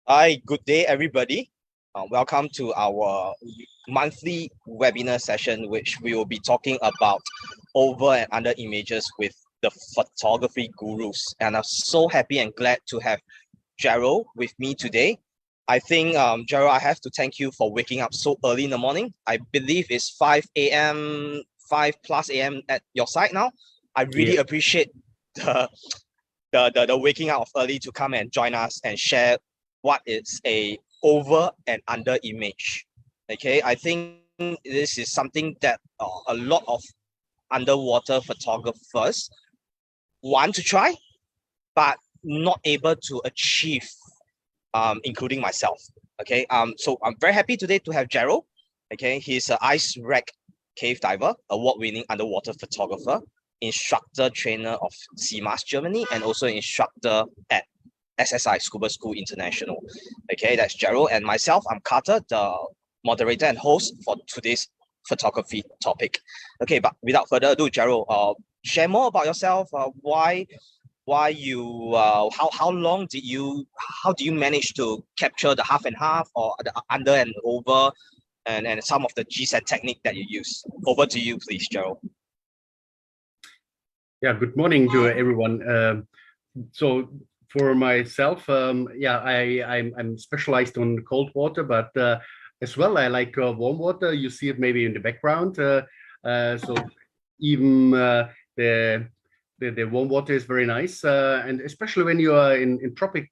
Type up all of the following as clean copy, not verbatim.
Hi, good day, everybody. Welcome to our monthly webinar session, which we will be talking about over and under images with the photography gurus. And I'm so happy and glad to have Gerald with me today. I think, Gerald, I have to thank you for waking up so early in the morning. I believe it's 5 a.m., 5 plus a.m. at your side now. I really Yeah, appreciate the the waking up early to come and join us and share what is a over and under image. Okay, I think this is something that a lot of underwater photographers want to try, but not able to achieve, including myself. Okay, so I'm very happy today to have Gerald. Okay, he's an ice wreck cave diver, award-winning underwater photographer, instructor trainer of CMAS Germany, and also instructor at SSI Scuba School International. Okay, that's Gerald and myself. I'm Carter, the moderator and host for today's photography topic. Okay, but without further ado, Gerald, share more about yourself. Why you how long did you how do you manage to capture the half and half or the under and over and some of the GSET technique that you use? Over to you, please, Gerald. yeah. Good morning to everyone. So for myself, I'm specialized on cold water, but as well I like warm water. You see it maybe in the background. So even the warm water is very nice, and especially when you are in tropic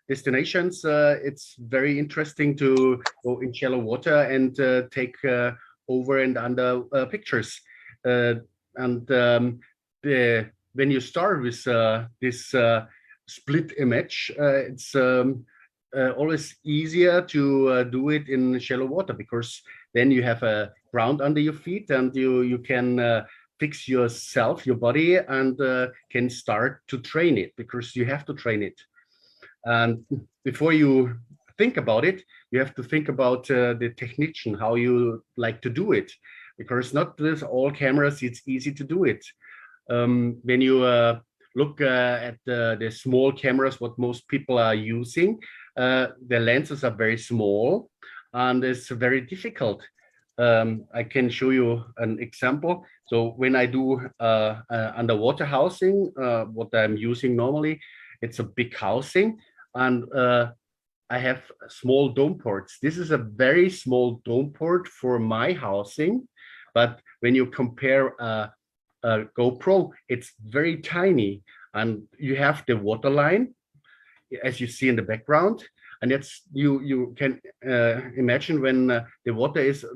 destinations, it's very interesting to go in shallow water and take over and under pictures. And When you start with this split image, it's always easier to do it in shallow water, because then you have a ground under your feet and you can fix yourself, your body, and can start to train it, because you have to train it. And before you think about it, you have to think about the technique and how you like to do it, because not with all cameras it's easy to do it. When you look at the small cameras, what most people are using, the lenses are very small and it's very difficult. I can show you an example. So when I do underwater housing, what I'm using normally, it's a big housing, and I have small dome ports. This is a very small dome port for my housing, but when you compare GoPro, it's very tiny, and you have the water line, as you see in the background, and it's you can imagine when the water is a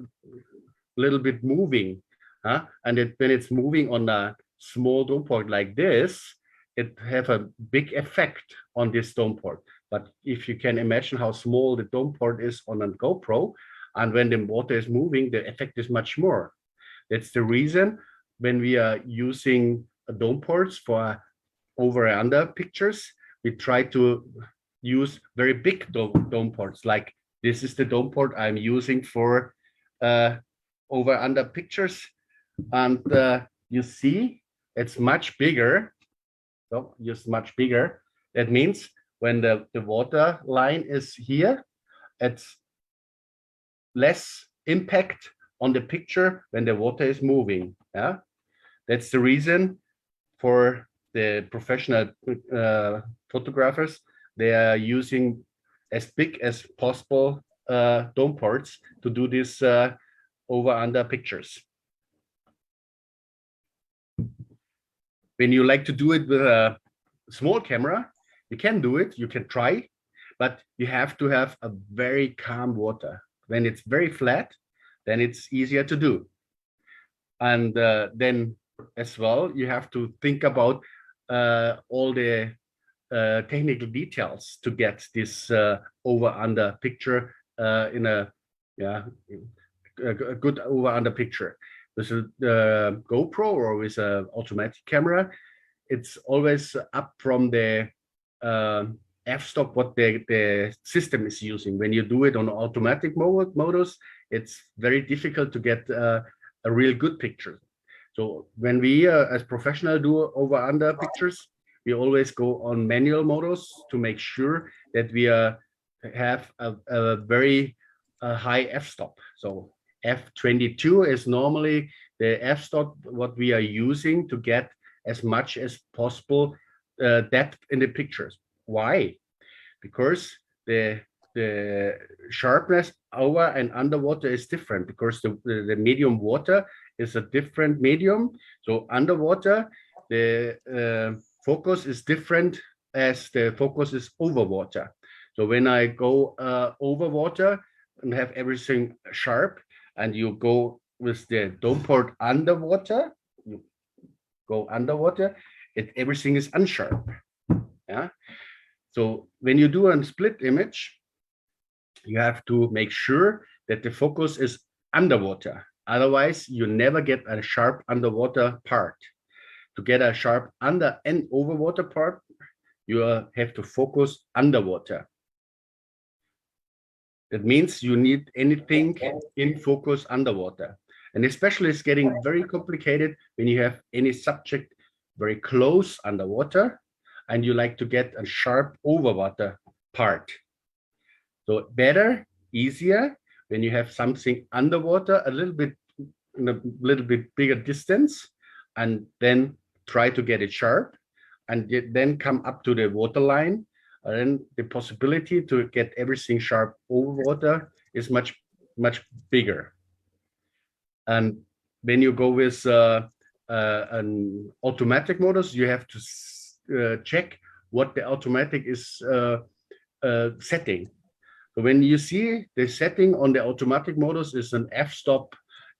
little bit moving, and when it's moving on a small dome port like this, it have a big effect on this dome port. But if you can imagine how small the dome port is on a GoPro, and when the water is moving, the effect is much more. That's the reason when we are using dome ports for over and under pictures, we try to use very big dome ports. Like this is the dome port I'm using for over under pictures, and you see it's much bigger. So just much bigger. That means when the water line is here, it's less impact on the picture when the water is moving. Yeah, that's the reason for the professional photographers. They are using as big as possible dome ports to do this over under pictures. When you like to do it with a small camera, you can do it, you can try, but you have to have a very calm water. When it's very flat, then it's easier to do. And then as well, you have to think about all the technical details to get this over under picture in a good over under picture. With a GoPro or with an automatic camera, it's always up from the f-stop what the system is using. When you do it on automatic modus, it's very difficult to get a real good picture. So when we as professional do over under pictures, we always go on manual modus to make sure that we are have a very high f-stop. So f22 is normally the f-stop what we are using to get as much as possible depth in the pictures. Why? Because the sharpness over and underwater is different, because the medium water is a different medium. So underwater, the focus is different as the focus is over water. So when I go over water and have everything sharp, and you go with the dome port underwater, you go underwater, everything is unsharp. Yeah. So when you do a split image, you have to make sure that the focus is underwater. Otherwise, you never get a sharp underwater part. To get a sharp under and overwater part, you have to focus underwater. That means you need anything in focus underwater. And especially it's getting very complicated when you have any subject very close underwater and you like to get a sharp overwater part. So better, easier when you have something underwater a little bit in a little bit bigger distance, and then try to get it sharp, and then come up to the water line. And then the possibility to get everything sharp over water is much bigger. And when you go with an automatic modus, you have to check what the automatic is setting. So when you see the setting on the automatic modus is an f-stop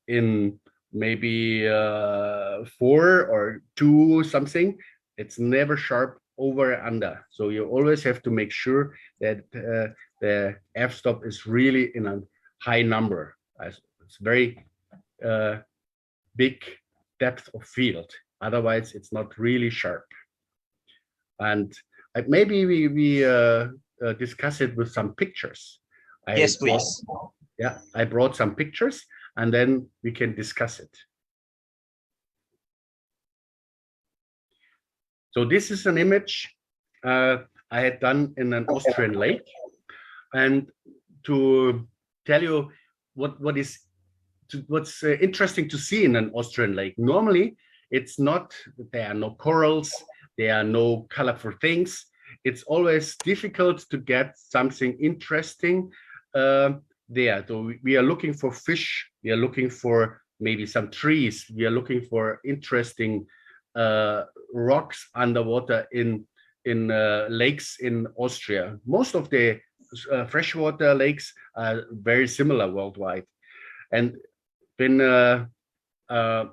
in maybe 4 or 2 something, it's never sharp over or under. So you always have to make sure that the f-stop is really in a high number. It's very big depth of field. Otherwise, it's not really sharp. And maybe we discuss it with some pictures. Yes, please. Yeah, I brought some pictures and then we can discuss it. So this is an image I had done in an Austrian lake. And to tell you what's interesting to see in an Austrian lake, normally it's not, there are no corals, there are no colorful things. It's always difficult to get something interesting there. So we are looking for fish, we are looking for maybe some trees, we are looking for interesting rocks underwater in lakes in Austria. Most of the freshwater lakes are very similar worldwide. And when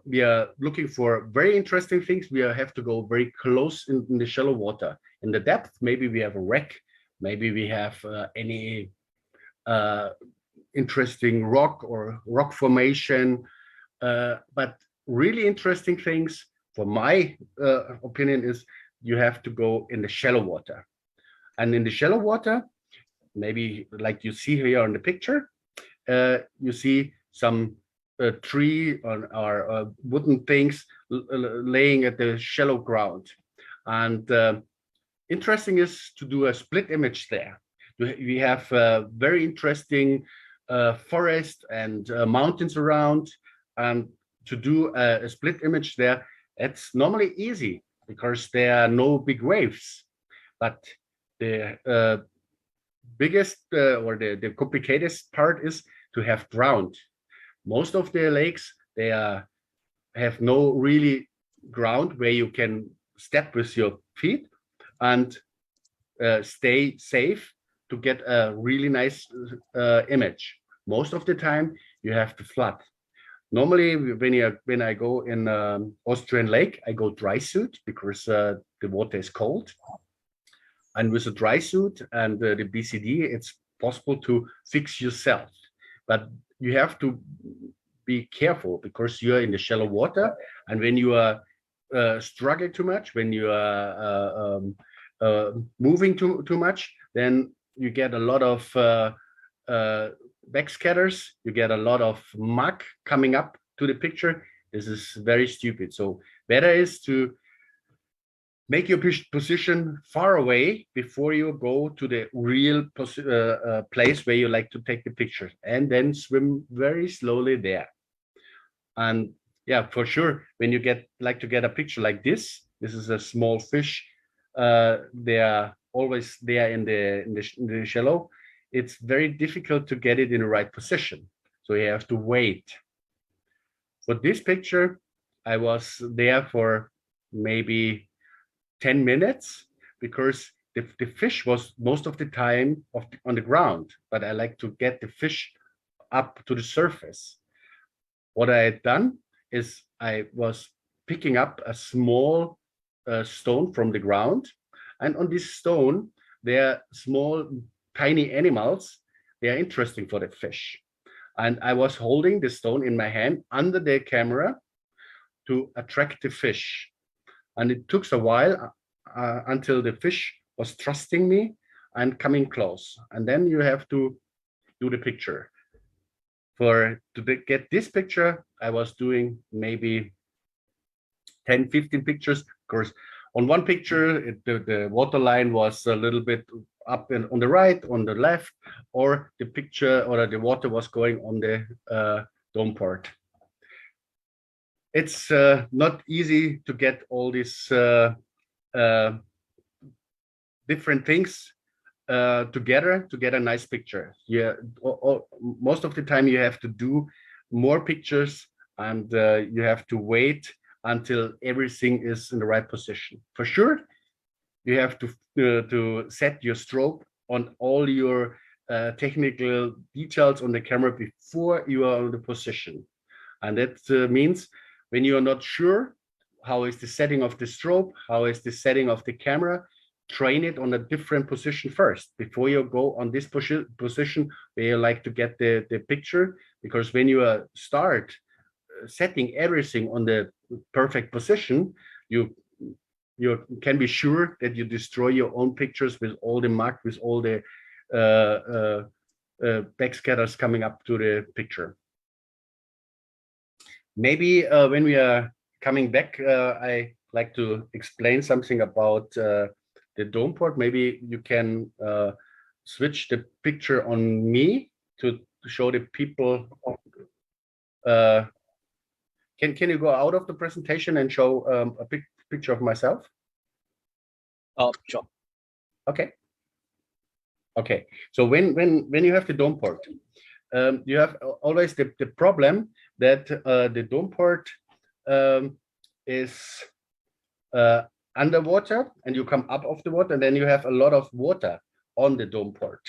we are looking for very interesting things, we have to go very close in the shallow water. In the depth, maybe we have a wreck, maybe we have any interesting rock or rock formation. But really interesting things, for my opinion, is you have to go in the shallow water. And in the shallow water, maybe like you see here on the picture, you see some tree or wooden things laying at the shallow ground. And interesting is to do a split image there. We have very interesting forest and mountains around, and to do a split image there, it's normally easy because there are no big waves. But the biggest or the complicated part is to have ground. Most of the lakes, they have no really ground where you can step with your feet and stay safe to get a really nice image. Most of the time, you have to flood. Normally, when I go in Austrian lake, I go dry suit because the water is cold. And with a dry suit and the BCD, it's possible to fix yourself. But you have to be careful because you're in the shallow water. And when you are struggling too much, when you are moving too much, then you get a lot of backscatters, you get a lot of muck coming up to the picture. This is very stupid. So better is to make your position far away before you go to the real place where you like to take the picture, and then swim very slowly there. And yeah, for sure, when you like to get a picture like this is a small fish. They are always there in the shallow. It's very difficult to get it in the right position, so you have to wait. For this picture, I was there for maybe 10 minutes because the fish was most of the time on the ground, but I like to get the fish up to the surface. What I had done is I was picking up a small stone from the ground, and on this stone there are small tiny animals. They are interesting for the fish, and I was holding the stone in my hand under the camera to attract the fish. And it took a while until the fish was trusting me and coming close. And then you have to do the picture. To get this picture, I was doing maybe 10, 15 pictures. Of course, on one picture, the water line was a little bit up and on the right, on the left, or the picture or the water was going on the dome port. It's not easy to get all these different things together to get a nice picture. Yeah, most of the time you have to do more pictures, and you have to wait until everything is in the right position. For sure, you have to set your strobe on all your technical details on the camera before you are on the position. And that means when you are not sure how is the setting of the strobe, how is the setting of the camera, train it on a different position first before you go on this position where you like to get the picture. Because when you start setting everything on the perfect position, you can be sure that you destroy your own pictures with all the muck, with all the backscatters coming up to the picture. Maybe when we are coming back, I like to explain something about the dome port. Maybe you can switch the picture on me to show the people. Can you go out of the presentation and show a picture of myself? Sure. Okay. Okay. So when you have the dome port, you have always the problem that the dome port is underwater, and you come up of the water, and then you have a lot of water on the dome port,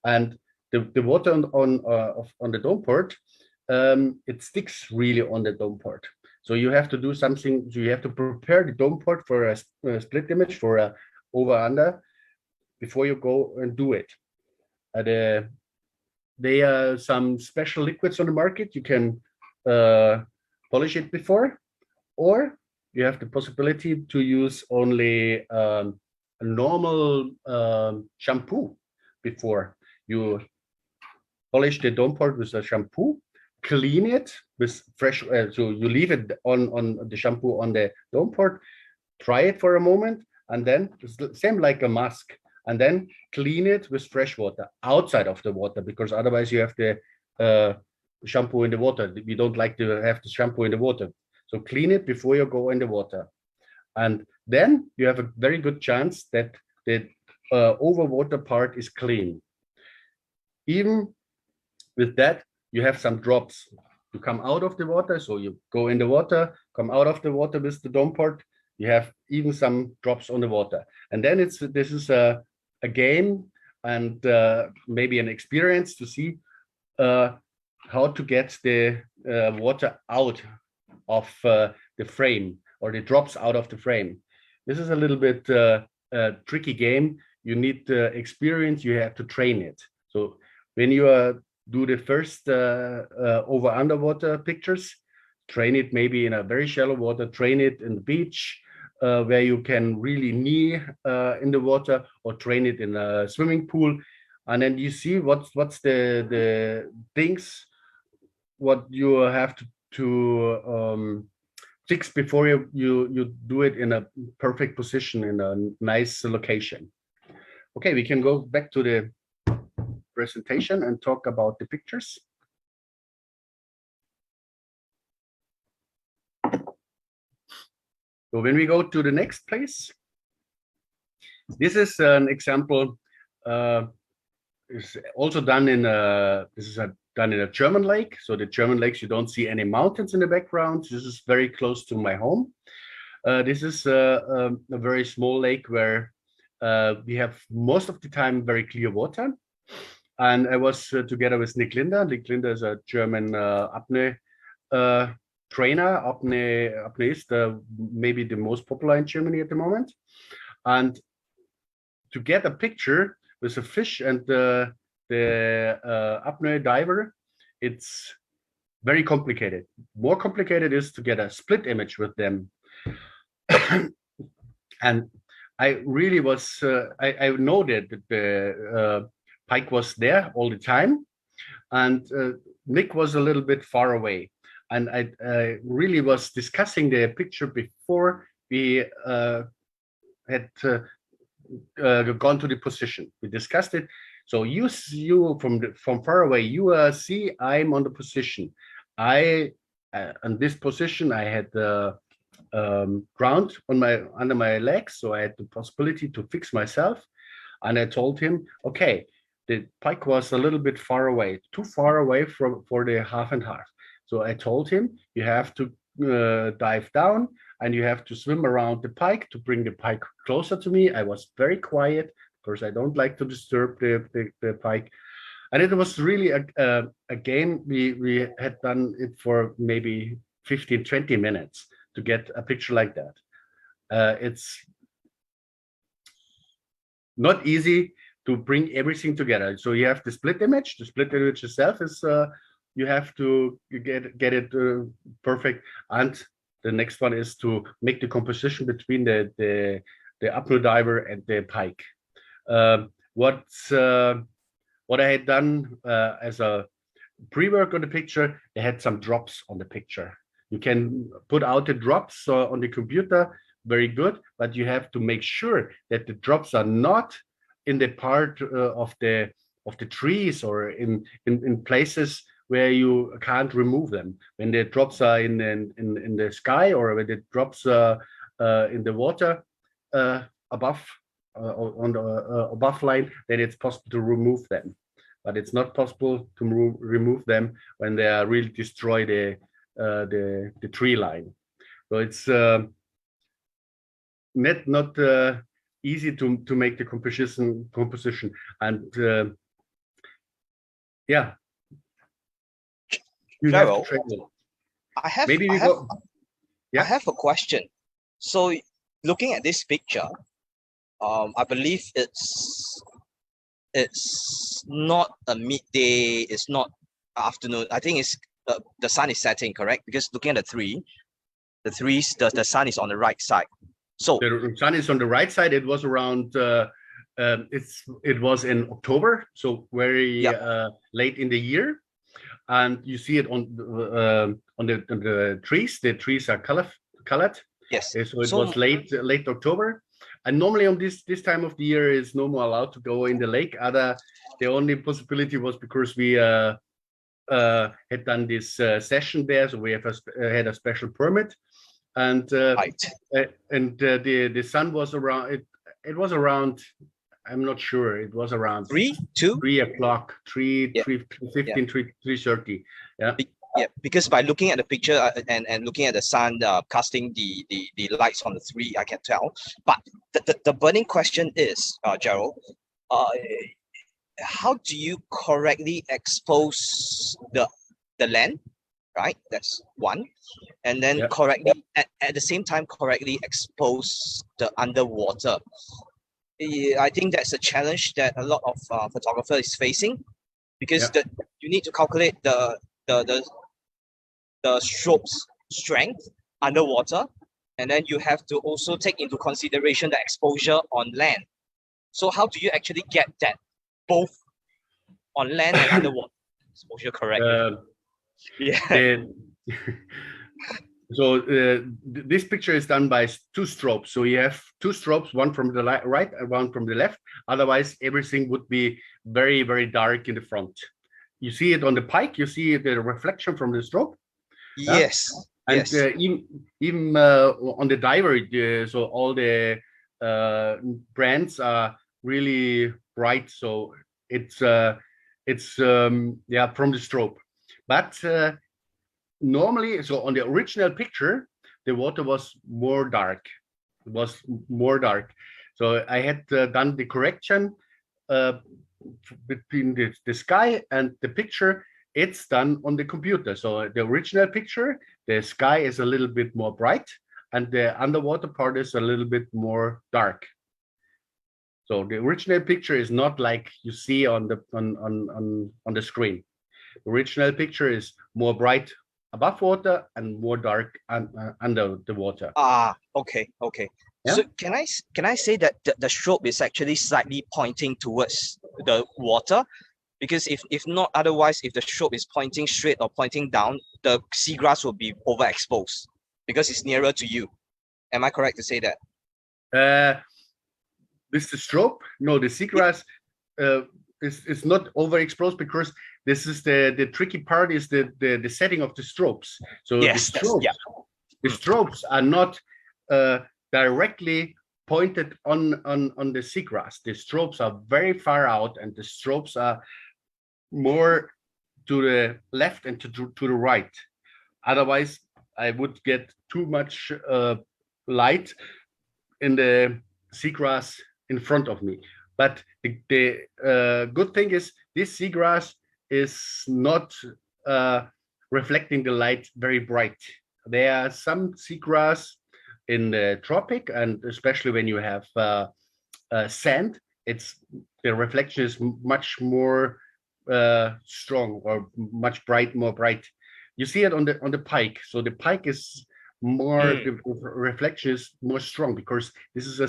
and the water on the dome port, it sticks really on the dome port. So you have to do something. So you have to prepare the dome port for a split image, for a over under, before you go and do it. There are some special liquids on the market. You can polish it before, or you have the possibility to use only a normal shampoo before you polish the dome port with a shampoo, clean it with fresh. So you leave it on the shampoo on the dome port, dry it for a moment, and then it's the same like a mask. And then clean it with fresh water outside of the water, because otherwise you have the shampoo in the water. We don't like to have the shampoo in the water. So clean it before you go in the water. And then you have a very good chance that the overwater part is clean. Even with that, you have some drops. You come out of the water, so you go in the water, come out of the water with the dome port. You have even some drops on the water. And then this is a game and maybe an experience to see how to get the water out of the frame, or the drops out of the frame. This is a little bit a tricky game. You need experience. You have to train it. So when you do the first over underwater pictures, train it maybe in a very shallow water, train it in the beach, where you can really knee in the water, or train it in a swimming pool, and then you see what's the things what you have to six before you do it in a perfect position in a nice location. Okay, we can go back to the presentation and talk about the pictures. So when we go to the next place, this is an example. It's also done in done in a German lake. So the German lakes, you don't see any mountains in the background. This is very close to my home. This is a very small lake where we have most of the time very clear water. And I was together with Nick Linder. Nick Linder is a German apnea trainer, apneist, maybe the most popular in Germany at the moment. And to get a picture with a fish and the apnea diver, it's very complicated. More complicated is to get a split image with them. And I really was, I noted that the pike was there all the time, and Nick was a little bit far away. And I really was discussing the picture before we had gone to the position. We discussed it. So you from far away, you see I'm on the position. I on this position I had the ground on under my legs, so I had the possibility to fix myself. And I told him, okay, the pike was a little bit far away, too far away for the half and half. So I told him, you have to dive down and you have to swim around the pike to bring the pike closer to me. I was very quiet because I don't like to disturb the pike. And it was really a game. We had done it for maybe 15, 20 minutes to get a picture like that. It's not easy to bring everything together. So you have the split image. The split image itself is you have to get it perfect. And the next one is to make the composition between the apnea diver and the pike. What I had done as a pre-work on the picture, I had some drops on the picture. You can put out the drops on the computer, very good, but you have to make sure that the drops are not in the part of the trees or in places where you can't remove them. When the drops are in the sky, or when the drops are in the water above on the above line, then it's possible to remove them. But it's not possible to remove them when they are really destroy the tree line. So it's not easy to make the composition. And yeah, you have to travel. I have a question. So looking at this picture, I believe it's not a midday, it's not afternoon. I think it's the sun is setting, correct? Because looking at the sun is on the right side. So the sun is on the right side. It was around it was in October, so very late in the year, and you see it on the trees. The trees are colored. Yes. So it was late October, and normally on this time of the year is no more allowed to go in the lake. The only possibility was because we had done this session there, so we have had a special permit. And right. The sun was around. It was around. I'm not sure. It was around 3 o'clock, 3:15, 3:30. Yeah. Yeah, because by looking at the picture and looking at the sun casting the lights on the tree, I can tell. But the burning question is, Gerald, how do you correctly expose the land? Right, that's one, and then correctly at the same time correctly expose the underwater. I think that's a challenge that a lot of photographers is facing, because you need to calculate the stroke's strength underwater, and then you have to also take into consideration the exposure on land. So how do you actually get that both on land and underwater exposure correctly? So this picture is done by two strobes. So you have two strobes, one from the right and one from the left. Otherwise, everything would be very, very dark in the front. You see it on the pike. You see the reflection from the strobe. Yes. And Yes. even on the diver, so all the brands are really bright. So it's yeah, from the strobe. But normally, so on the original picture, the water was more dark. It was more dark. So I had done the correction between the sky and the picture. It's done on the computer. So the original picture, the sky is a little bit more bright, and the underwater part is a little bit more dark. So the original picture is not like you see on the screen. The original picture is more bright above water and more dark under the water. Okay. Yeah. So can I say that the strobe is actually slightly pointing towards the water? Because if not, otherwise, if the strobe is pointing straight or pointing down, the seagrass will be overexposed because it's nearer to you. Am I correct to say that? With the strobe, no, the seagrass is not overexposed, because this is the tricky part, is the setting of the strobes. So Yes, the strobes are not directly pointed on the seagrass. The strobes are very far out, and the strobes are more to the left and to the right. Otherwise, I would get too much light in the seagrass in front of me. But the good thing is, this seagrass is not reflecting the light very bright. There are some seagrass in the tropic, and especially when you have sand, the reflection is much more strong, or much more bright. You see it on the pike. So the pike is more, the reflection is more strong, because this is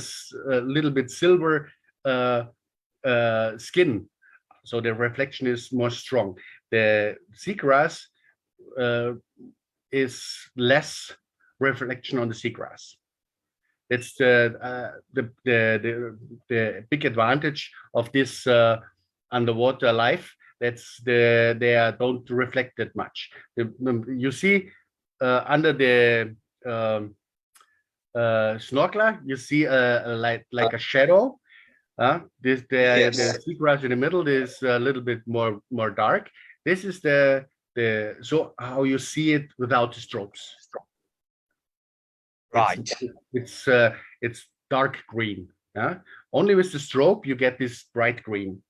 a little bit silver skin, so the reflection is more strong. The seagrass is less reflection on the seagrass. That's the big advantage of this underwater life. That's they don't reflect that much. You see under the snorkeler, you see like a shadow. The seagrass in the middle is a little bit more dark. This is the so how you see it without the strobes. Right. It's dark green. Yeah. Only with the strobe you get this bright green.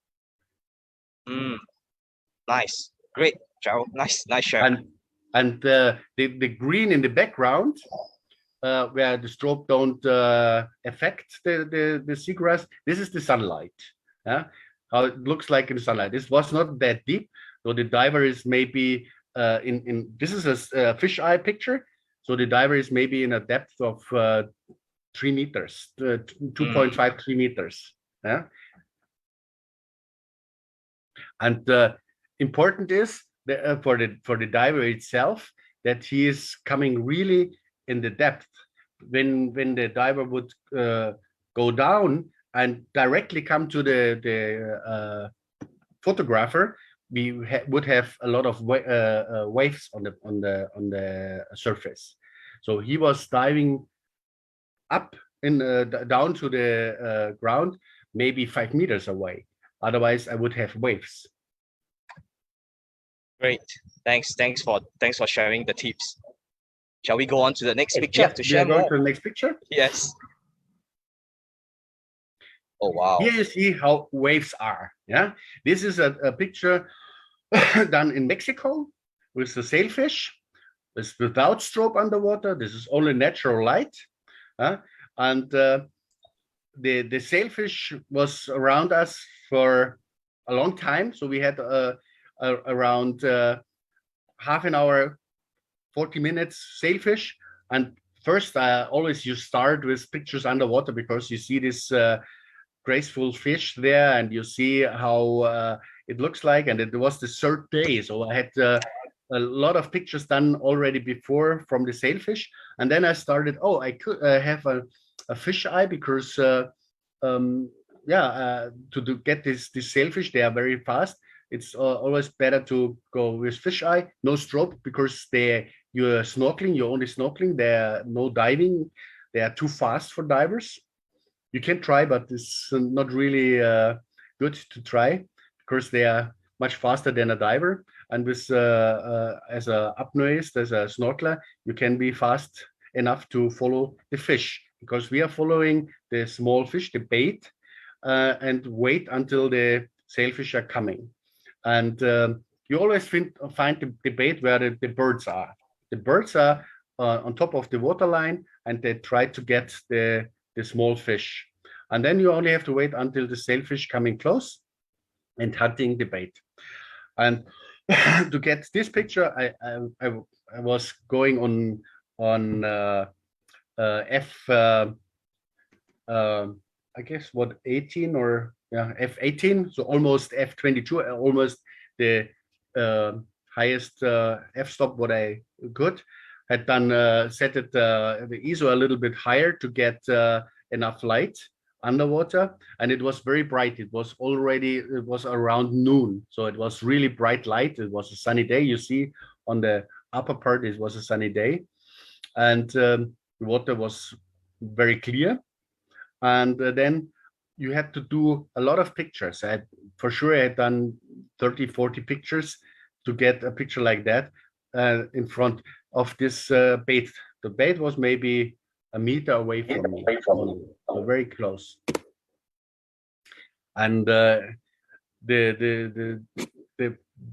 Nice. Great, Gerald. Nice sharing. And the green in the background, where the strobe don't affect the seagrass, this is the sunlight. Yeah, how it looks like in the sunlight. This was not that deep, so the diver is maybe in this is a fisheye picture, so the diver is maybe in a depth of 3 meters, 2.5, 3 meters. Yeah, and important is for the diver itself, that he is coming really in the depth. When the diver would go down and directly come to the photographer, we would have a lot of waves on the surface. So he was diving up in down to the ground, maybe 5 meters away. Otherwise, I would have waves. Great. Thanks for sharing the tips. Shall we go on to the next picture to share more? Going to the next picture. Yes. Oh wow. Here you see how waves are. Yeah, this is a picture done in Mexico with the sailfish. It's without strobe underwater. This is only natural light. And the sailfish was around us for a long time. So we had around half an hour, 40 minutes sailfish. And first, always you start with pictures underwater, because you see this graceful fish there, and you see how it looks like. And it was the third day, so I had a lot of pictures done already before from the sailfish, and then I started. Oh, I could have a fish eye because to get this sailfish, they are very fast. It's always better to go with fish eye, no strobe, because you're snorkeling, you're only snorkeling. There no diving. They are too fast for divers. You can try, but it's not really good to try because they are much faster than a diver. And with as a apnoeist, as a snorkeler, you can be fast enough to follow the fish because we are following the small fish, the bait, and wait until the sailfish are coming. And you always find the bait where the birds are. The birds are on top of the waterline, and they try to get the small fish. And then you only have to wait until the sailfish coming close and hunting the bait. And to get this picture, I was going on F I guess what 18 or F18, so almost F22, almost the highest f-stop what I could. Had done set it the ISO a little bit higher to get enough light underwater, and it was very bright. It was around noon, so it was really bright light. It was a sunny day. You see on the upper part it was a sunny day, and the water was very clear. And then you had to do a lot of pictures. For sure I had done 30-40 pictures to get a picture like that in front of this bait. The bait was maybe a meter away from me, so very close. And the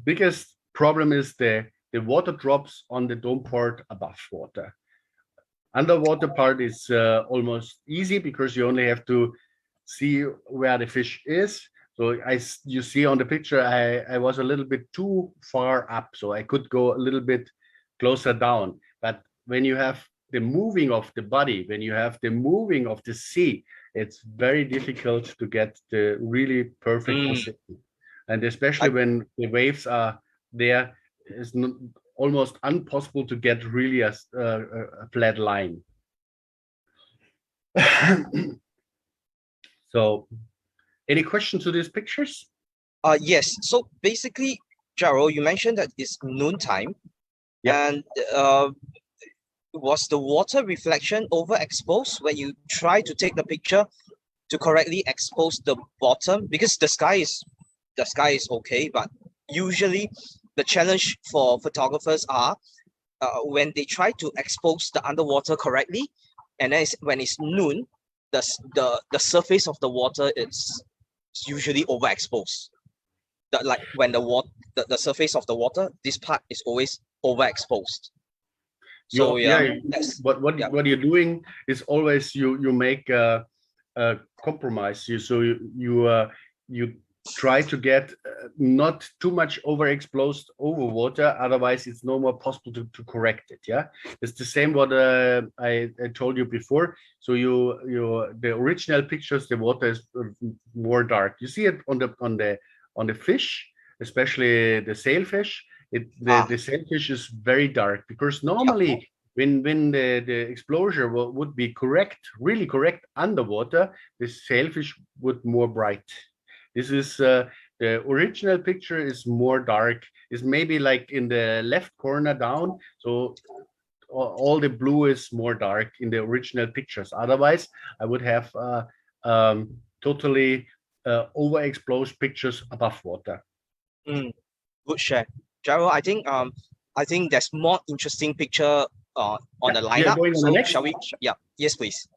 biggest problem is the water drops on the dome part above water. Underwater part is almost easy because you only have to see where the fish is. So you see on the picture, I was a little bit too far up, so I could go a little bit closer down. But when you have the moving of the body, when you have the moving of the sea, it's very difficult to get the really perfect position. And especially when the waves are there, it's almost impossible to get really a flat line. So, any questions to these pictures? Yes. So basically, Gerald, you mentioned that it's noontime. Yeah. And was the water reflection overexposed when you try to take the picture to correctly expose the bottom? Because the sky is okay, but usually the challenge for photographers are when they try to expose the underwater correctly, and then when it's noon, the surface of the water is usually overexposed. Like when the surface of the water, this part is always overexposed. So what you're doing is always you make a compromise. You try to get not too much overexposed over water, otherwise it's no more possible to correct it. Yeah, it's the same what I told you before. So the original pictures, the water is more dark. You see it on the fish, especially the sailfish. The sailfish is very dark because normally when the exposure would be really correct underwater, the sailfish would more bright. This is the original picture is more dark. It's maybe like in the left corner down. So all the blue is more dark in the original pictures. Otherwise, I would have totally overexposed pictures above water. Good share, Gerald. I think there's more interesting picture on the lineup. So shall we? Yeah. Yes, please.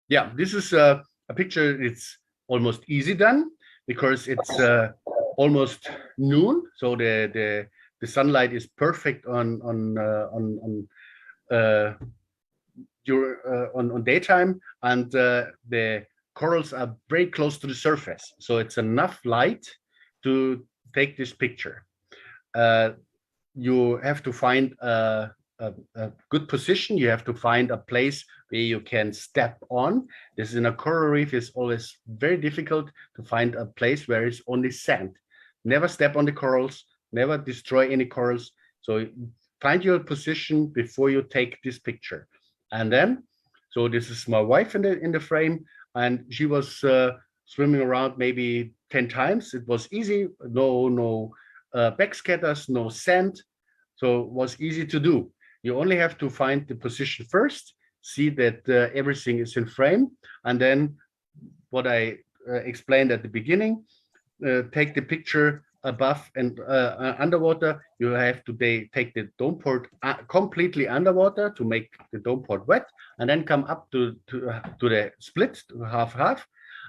Yeah, this is a picture. It's almost easy done because it's almost noon, so the sunlight is perfect on daytime, and the corals are very close to the surface, so it's enough light to take this picture. You have to find a good position. You have to find a place where you can step on. This in a coral reef is always very difficult to find a place where it's only sand. Never step on the corals, never destroy any corals. So find your position before you take this picture. And then, so this is my wife in the frame, and she was swimming around maybe 10 times. It was easy, no backscatters, no sand. So it was easy to do. You only have to find the position first, see that everything is in frame, and then what I explained at the beginning, take the picture above and underwater. You have to take the dome port completely underwater to make the dome port wet, and then come up to the split to half,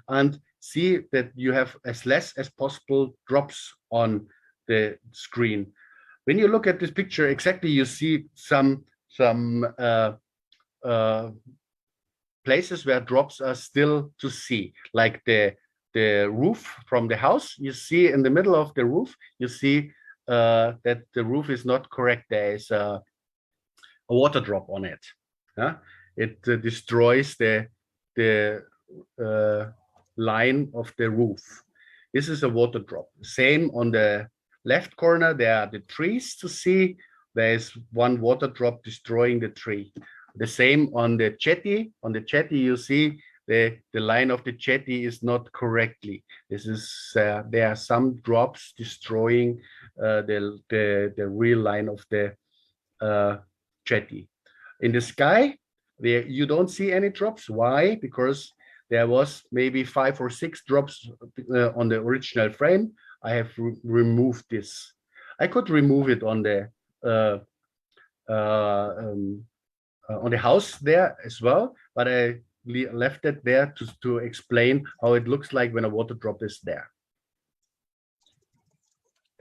and see that you have as less as possible drops on the screen. When you look at this picture, exactly, you see some places where drops are still to see, like the roof from the house. You see in the middle of the roof, you see that the roof is not correct. There is a water drop on it. It destroys the line of the roof. This is a water drop. Same on the left corner, there are the trees to see. There is one water drop destroying the tree. The same on the jetty. On the jetty, you see the line of the jetty is not correctly. This is there are some drops destroying the real line of the jetty. In the sky, there you don't see any drops. Why? Because there was maybe 5 or 6 drops on the original frame. I have removed this. I could remove it on the house there as well, but I left it there to explain how it looks like when a water drop is there.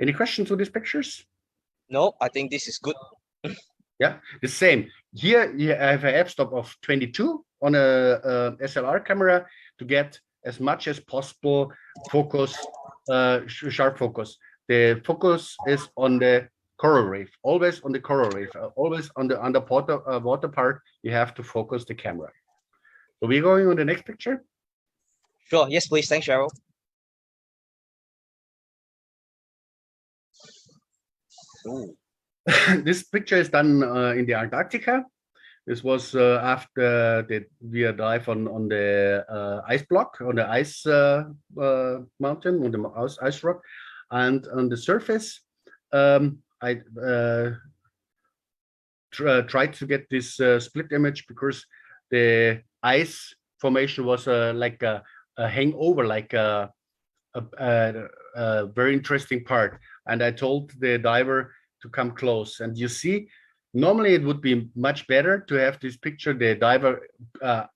Any questions on these pictures? No, I think this is good. Yeah, the same. Here I have an f-stop of 22 on a SLR camera to get as much as possible focus, sharp focus. The focus is on the coral reef, always on the coral reef, always on the water part. You have to focus the camera. So we're going on the next picture. Sure. Yes, please. Thanks, Cheryl. Ooh. This picture is done in the Antarctica. This was after we dive on the ice block, on the ice mountain, on the ice rock, and on the surface. I tried to get this split image because the ice formation was like a hangover, like a very interesting part. And I told the diver to come close. And you see, normally it would be much better to have this picture, the diver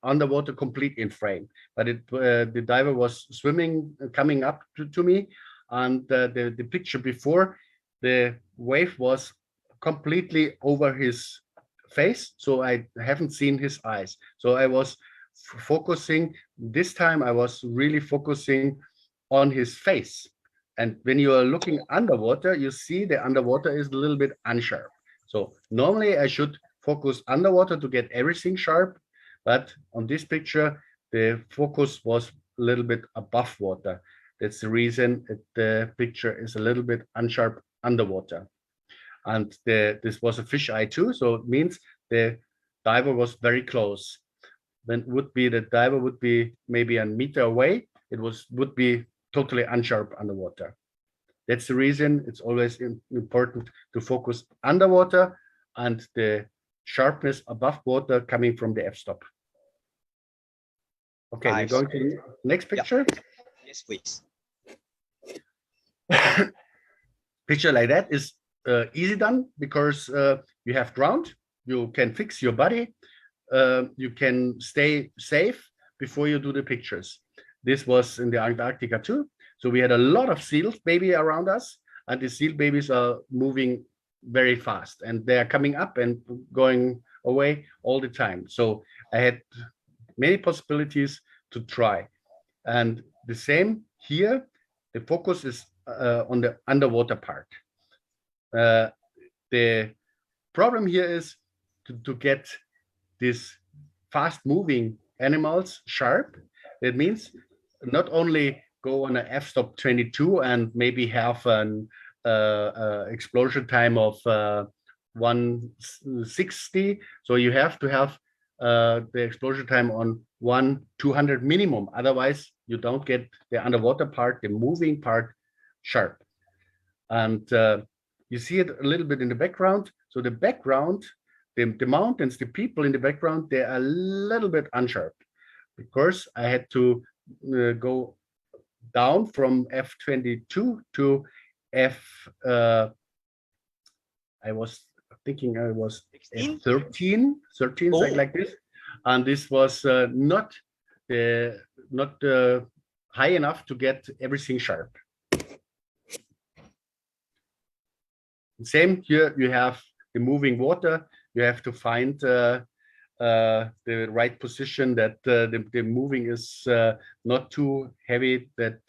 underwater complete in frame. But the diver was swimming, coming up to me. And the picture before, the wave was completely over his face. So I haven't seen his eyes. So I was focusing, this time I was really focusing on his face. And when you are looking underwater, you see the underwater is a little bit unsharp. So normally I should focus underwater to get everything sharp, but on this picture, the focus was a little bit above water. That's the reason the picture is a little bit unsharp underwater. And this was a fish eye too, so it means the diver was very close. Then the diver would be maybe a meter away. It would be totally unsharp underwater. That's the reason it's always important to focus underwater and the sharpness above water coming from the f-stop. Okay, Nice. we're going to the next picture. Yeah. Yes, please. Picture like that is easy done because you have ground, you can fix your body, you can stay safe before you do the pictures. This was in the Antarctica too. So we had a lot of seal baby around us, and the seal babies are moving very fast, and they are coming up and going away all the time. So I had many possibilities to try. And the same here, the focus is on the underwater part. The problem here is to get this fast-moving animals sharp. That means not only go on an f-stop 22 and maybe have an explosion time of 160. So you have to have the explosion time on 1/200 minimum. Otherwise, you don't get the underwater part, the moving part, sharp. And you see it a little bit in the background. So the background, the mountains, the people in the background, they are a little bit unsharp because I had to go down from f22 to f. I was thinking I was 16? f13, 13, Oh. like this, and this was not high enough to get everything sharp. Same here, you have the moving water. You have to find the right position that the moving is not too heavy that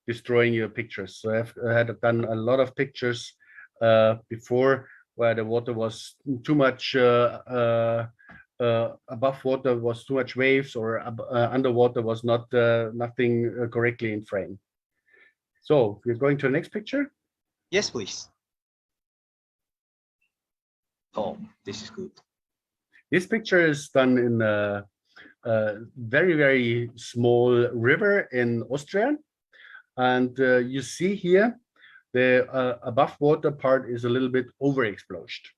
destroying your pictures. So I had done a lot of pictures before where the water was too much above water was too much waves, or underwater was not nothing correctly in frame. So we're going to the next picture. Yes, please. Oh, this is good. This picture is done in a very, very small river in Austria. And you see here, the above water part is a little bit overexposed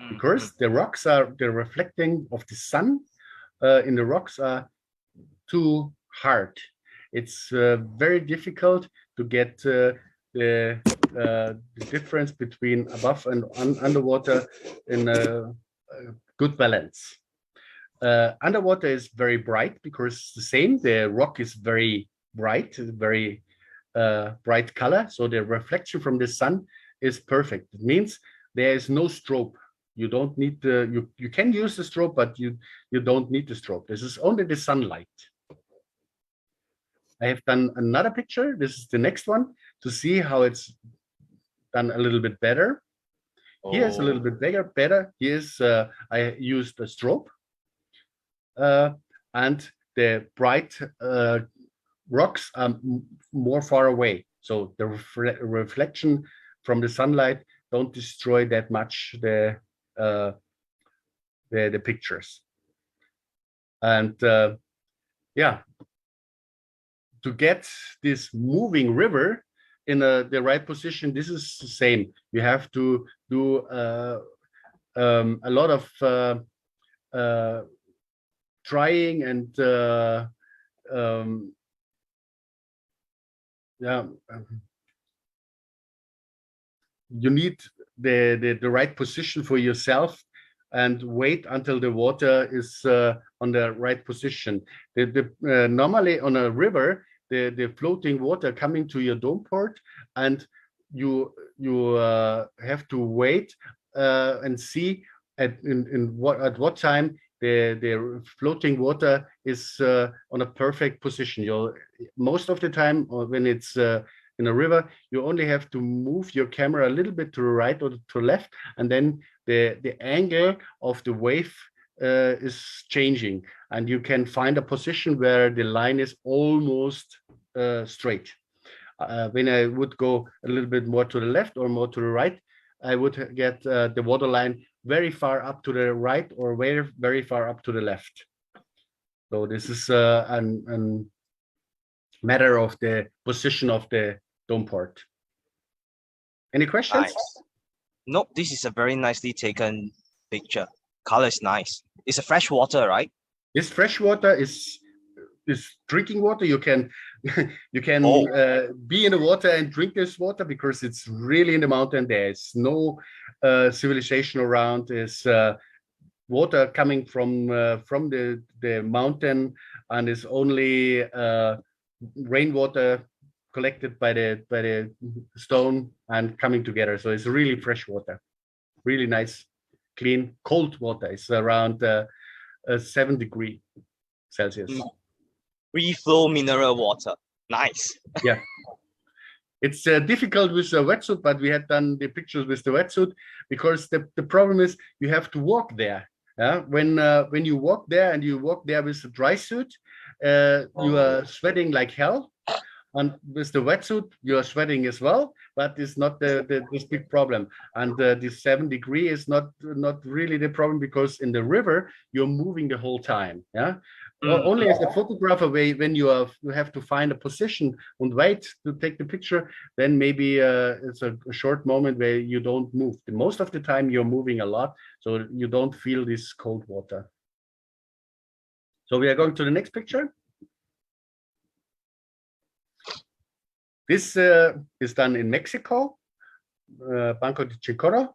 because the rocks are, the reflecting of the sun in the rocks are too hard. It's very difficult to get the difference between above and underwater in a good balance. Underwater is very bright because it's the same. The rock is very bright, very bright color. So the reflection from the sun is perfect. It means there is no strobe. You don't need the, you can use the strobe, but you don't need the strobe. This is only the sunlight. I have done another picture. This is the next one to see how it's done a little bit better. Here's a little bit better. Here's I used a strobe, and the bright rocks are more far away. So the reflection from the sunlight don't destroy that much the pictures. And yeah, to get this moving river in the right position, this is the same. You have to do a lot of trying and yeah, you need the right position for yourself and wait until the water is on the right position. Normally on a river, the floating water coming to your dome port, and you have to wait and see at what time the floating water is on a perfect position. Most of the time, or when it's in a river, you only have to move your camera a little bit to the right or to the left, and then the angle of the wave is changing, and you can find a position where the line is almost straight. When I would go a little bit more to the left or more to the right, I would get the water line very far up to the right or very, very far up to the left. So this is a matter of the position of the dome port. Any questions? Nice. Nope, this is a very nicely taken picture. Color is nice. It's a fresh water, right? This fresh water is drinking water. You can you can be in the water and drink this water because it's really in the mountain. There's no civilization around. There's water coming from the mountain, and it's only rainwater collected by the stone and coming together. So it's really fresh water, really nice, clean, cold water. It's around 7 degrees Celsius. Free flow mineral water. Nice. Yeah. It's difficult with the wetsuit, but we had done the pictures with the wetsuit because the problem is you have to walk there. Yeah, when you walk there and you walk there with a dry suit, you are sweating like hell. And with the wetsuit, you are sweating as well, but it's not this big problem. And this 7 degree is not really the problem, because in the river you're moving the whole time. Yeah, only as a photographer, when you have to find a position and wait to take the picture, then maybe it's a short moment where you don't move. Most of the time you're moving a lot, so you don't feel this cold water. So we are going to the next picture. This is done in Mexico, Banco De Chicoro.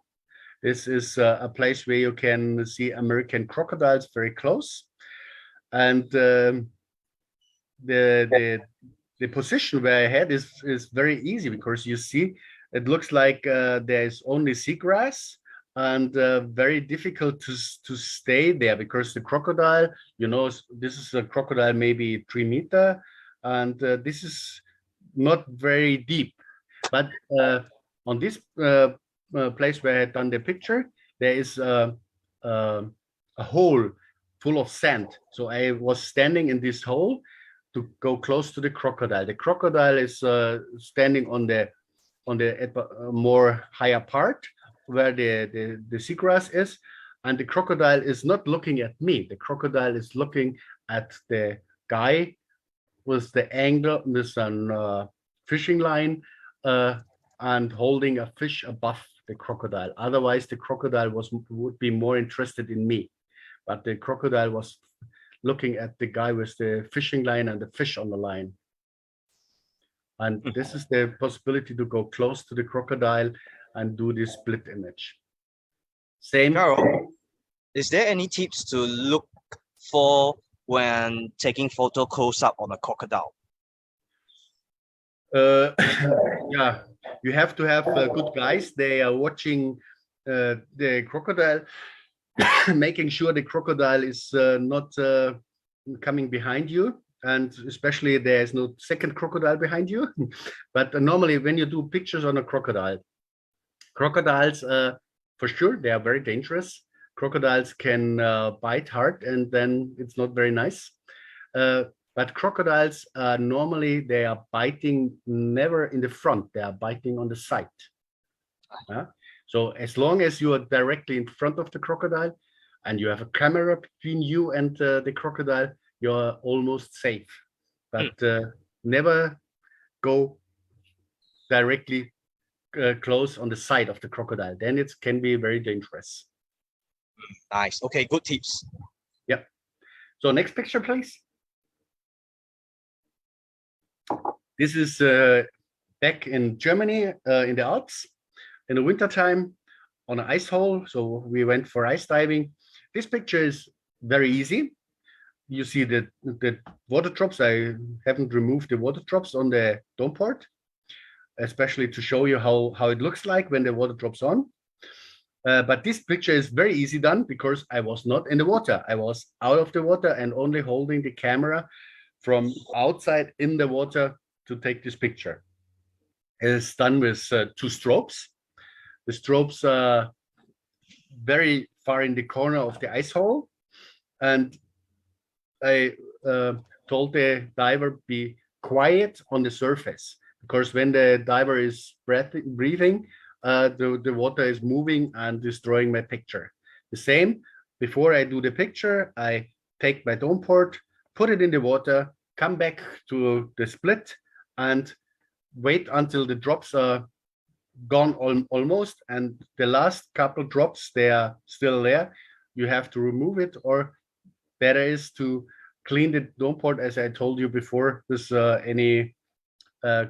This is a place where you can see American crocodiles very close. And the position where I had is very easy, because you see, it looks like there's only seagrass, and very difficult to stay there, because the crocodile, this is a crocodile maybe 3 meters, and this is not very deep. But on this place where I had done the picture, there is a hole full of sand. So I was standing in this hole to go close to the crocodile. The crocodile is standing on the more higher part where the seagrass is, and the crocodile is not looking at me. The crocodile is looking at the guy with the angle, with a fishing line, and holding a fish above the crocodile. Otherwise, the crocodile would be more interested in me, but the crocodile was looking at the guy with the fishing line and the fish on the line. And this is the possibility to go close to the crocodile and do this split image. Same. Carol, is there any tips to look for when taking photo close up on a crocodile? Yeah, you have to have good guys. They are watching the crocodile, making sure the crocodile is not coming behind you, and especially there is no second crocodile behind you. But normally when you do pictures on a crocodiles, for sure, they are very dangerous. Crocodiles can bite hard, and then it's not very nice. But crocodiles, normally they are biting never in the front, they are biting on the side. So as long as you are directly in front of the crocodile and you have a camera between you and the crocodile, you're almost safe. But never go directly close on the side of the crocodile. Then it can be very dangerous. Nice. Okay, good tips. Yeah. So next picture, please. This is back in Germany, in the Alps, in the wintertime, on an ice hole. So we went for ice diving. This picture is very easy. You see the water drops. I haven't removed the water drops on the dome port, especially to show you how it looks like when the water drops on. But this picture is very easy done, because I was not in the water. I was out of the water and only holding the camera from outside in the water to take this picture. It is done with 2 strobes. The strobes are very far in the corner of the ice hole, and I told the diver be quiet on the surface, because when the diver is breathing, the water is moving and destroying my picture. The same, before I do the picture, I take my dome port, put it in the water, come back to the split, and wait until the drops are gone almost, and the last couple drops, they are still there. You have to remove it, or better is to clean the dome port, as I told you before, with any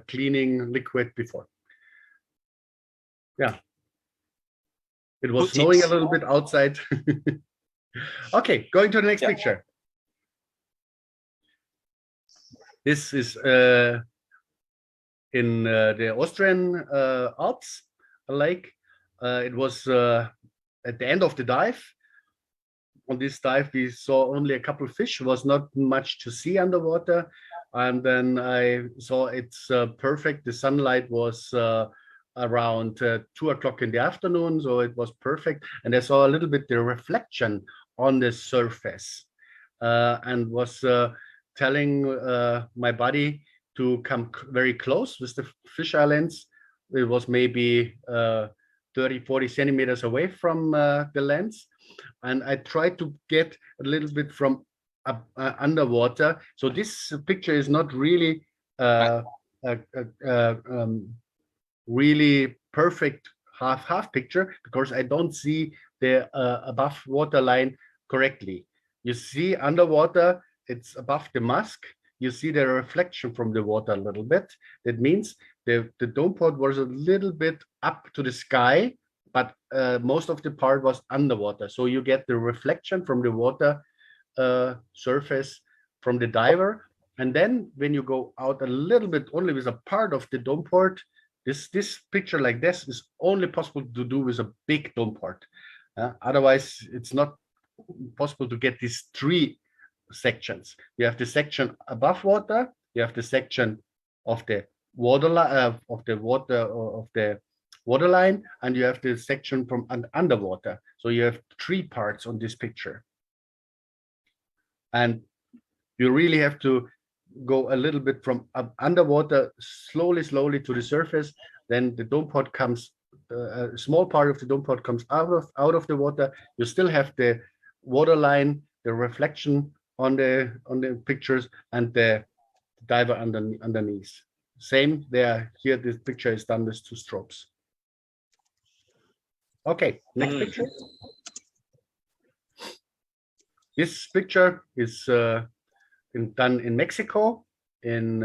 cleaning liquid before. Yeah, it was snowing a little bit outside. Okay, going to the next picture. This is in the Austrian Alps, a lake. It was at the end of the dive. On this dive, we saw only a couple of fish. It was not much to see underwater. And then I saw it's perfect. The sunlight was around 2 o'clock in the afternoon, so it was perfect. And I saw a little bit the reflection on the surface, and was telling my buddy to come very close with the fisheye lens. It was maybe 30-40 centimeters away from the lens, and I tried to get a little bit from underwater. So this picture is not really really perfect half picture, because I don't see the above water line correctly. You see underwater, it's above the mask. You see the reflection from the water a little bit. That means the dome pod was a little bit up to the sky, but most of the part was underwater. So you get the reflection from the water surface from the diver. And then when you go out a little bit only with a part of the dome port, this picture like this is only possible to do with a big dome port. Otherwise, it's not possible to get these three sections. You have the section above water, you have the section of the water line, and you have the section from underwater. So you have three parts on this picture. And you really have to go a little bit from underwater, slowly to the surface. Then the dome pod comes, a small part of the dome pod comes out of the water. You still have the water line, the reflection on the pictures, and the diver underneath. Same there. Here, this picture is done with two strobes. Okay, next picture. This picture is done in Mexico, in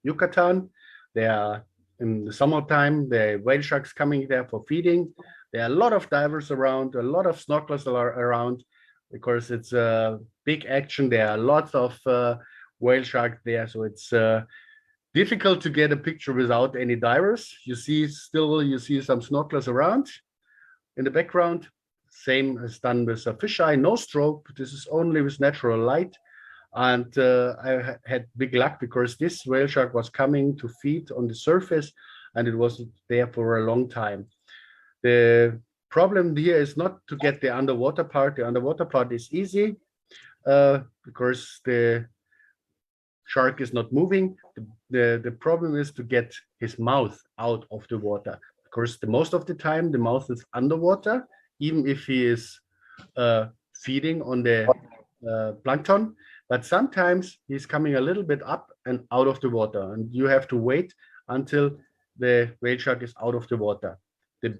Yucatan. They are in the summertime, the whale sharks coming there for feeding. There are a lot of divers around, a lot of snorkelers around, because it's a big action. There are lots of whale sharks there, so it's difficult to get a picture without any divers. You see some snorkelers around in the background. Same as done with a fisheye, no strobe. This is only with natural light. And I had big luck, because this whale shark was coming to feed on the surface, and it was there for a long time. The problem here is not to get the underwater part. The underwater part is easy, because the shark is not moving. The problem is to get his mouth out of the water, because most of the time the mouth is underwater, even if he is feeding on the plankton. But sometimes he's coming a little bit up and out of the water, and you have to wait until the whale shark is out of the water. The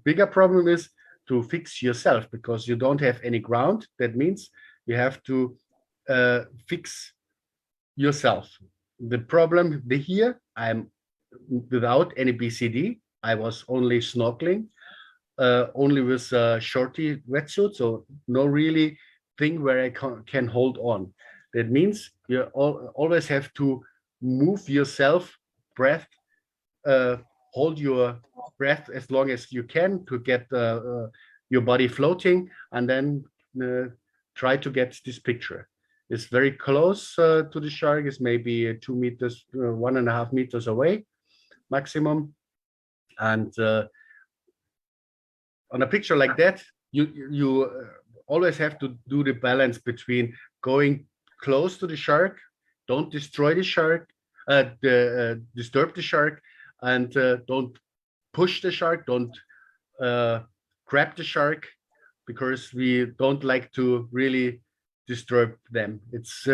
bigger problem is to fix yourself, because you don't have any ground. That means you have to fix yourself. The problem here, I'm without any BCD. I was only snorkeling, only with a shorty wetsuit, so no really thing where I can hold on. That means you always have to move yourself, breath, hold your breath as long as you can to get your body floating, and then try to get this picture. It's very close to the shark. It's maybe 2 meters, 1.5 meters away, maximum. And on a picture like that, you always have to do the balance between going close to the shark, don't destroy the shark, disturb the shark, and don't push the shark, don't grab the shark, because we don't like to really disturb them. It's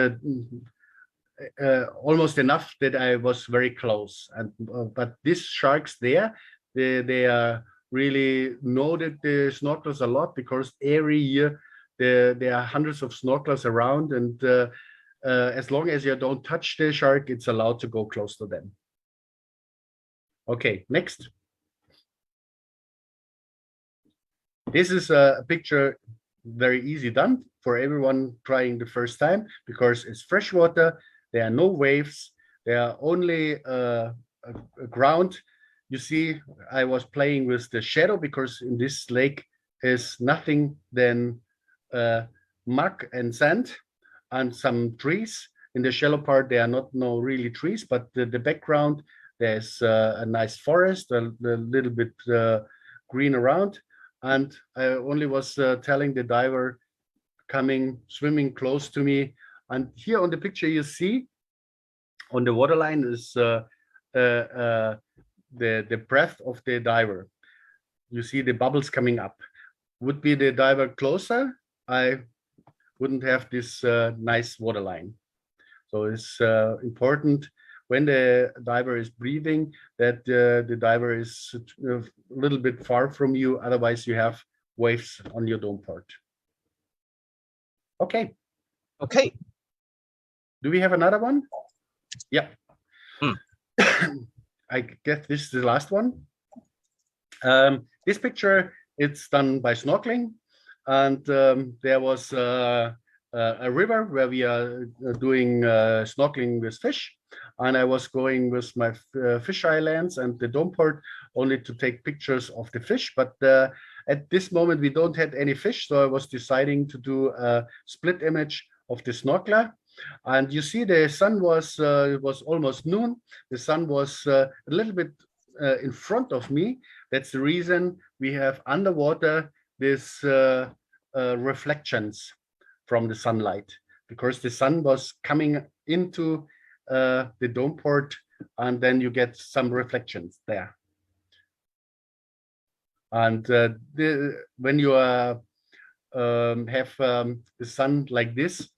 almost enough that I was very close, and but these sharks there, they are really know that the snorkelers a lot, because every year there are hundreds of snorkelers around, and as long as you don't touch the shark, it's allowed to go close to them. Okay, next. This is a picture very easy done for everyone trying the first time, because it's freshwater. There are no waves. There are only a ground. You see, I was playing with the shadow, because in this lake is nothing than muck and sand and some trees. In the shallow part, there are no really trees, but the background, there's a nice forest, a little bit green around. And I only was telling the diver, swimming close to me. And here on the picture you see on the waterline is the breath of the diver. You see the bubbles coming up. Would be the diver closer, I wouldn't have this nice waterline. So it's important when the diver is breathing that the diver is a little bit far from you. Otherwise, you have waves on your dome part. Okay. Okay. Do we have another one? Yeah. I guess this is the last one. This picture, it's done by snorkeling. And there was a river where we are doing snorkeling with fish. And I was going with my fisheye lens and the dome port only to take pictures of the fish. But at this moment, we don't have any fish. So I was deciding to do a split image of the snorkeler. And you see the sun was almost noon. The sun was a little bit in front of me. That's the reason we have underwater this reflections from the sunlight, because the sun was coming into the dome port, and then you get some reflections there. And when you have the sun like this,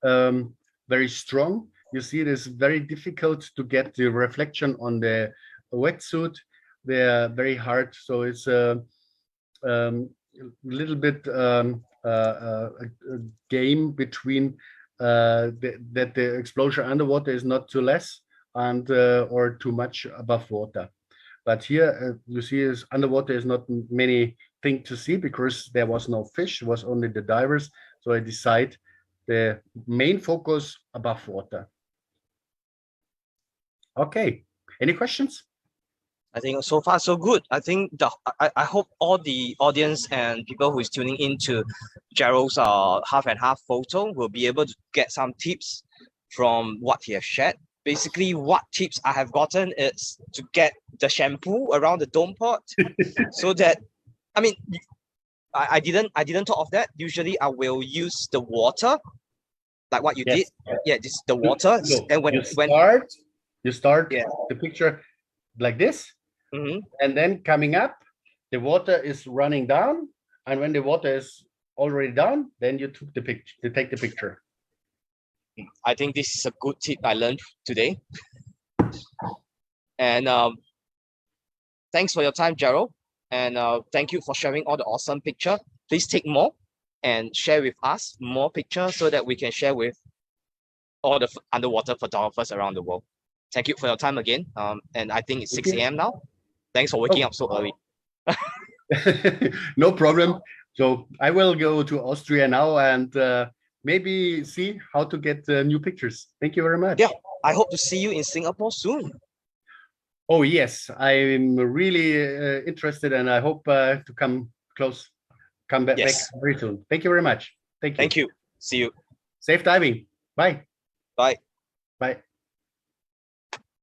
very strong, you see it is very difficult to get the reflection on the wetsuit. They're very hard, so it's a little bit a game between that the exposure underwater is not too less and or too much above water. But here you see is underwater is not many things to see because there was no fish, it was only the divers. So I decide the main focus above water. Okay, any questions? I think so far so good. I think I hope all the audience and people who is tuning into Gerald's half and half photo will be able to get some tips from what he has shared. Basically, what tips I have gotten is to get the shampoo around the dome pot, so that I didn't thought of that. Usually, I will use the water, like what you did. Yeah, this is the water. No, and when you start the picture like this. And then coming up, the water is running down, and when the water is already down, then you take the picture. I think this is a good tip I learned today. And thanks for your time, Gerald. And thank you for sharing all the awesome picture. Please take more and share with us more pictures so that we can share with all the underwater photographers around the world. Thank you for your time again. And I think it's 6 a.m. now. Thanks for waking up so early. No problem. So I will go to Austria now and maybe see how to get new pictures. Thank you very much. Yeah, I hope to see you in Singapore soon. Oh, yes. I'm really interested, and I hope to come back very soon. Thank you very much. Thank you. Thank you. See you. Safe diving. Bye. Bye. Bye.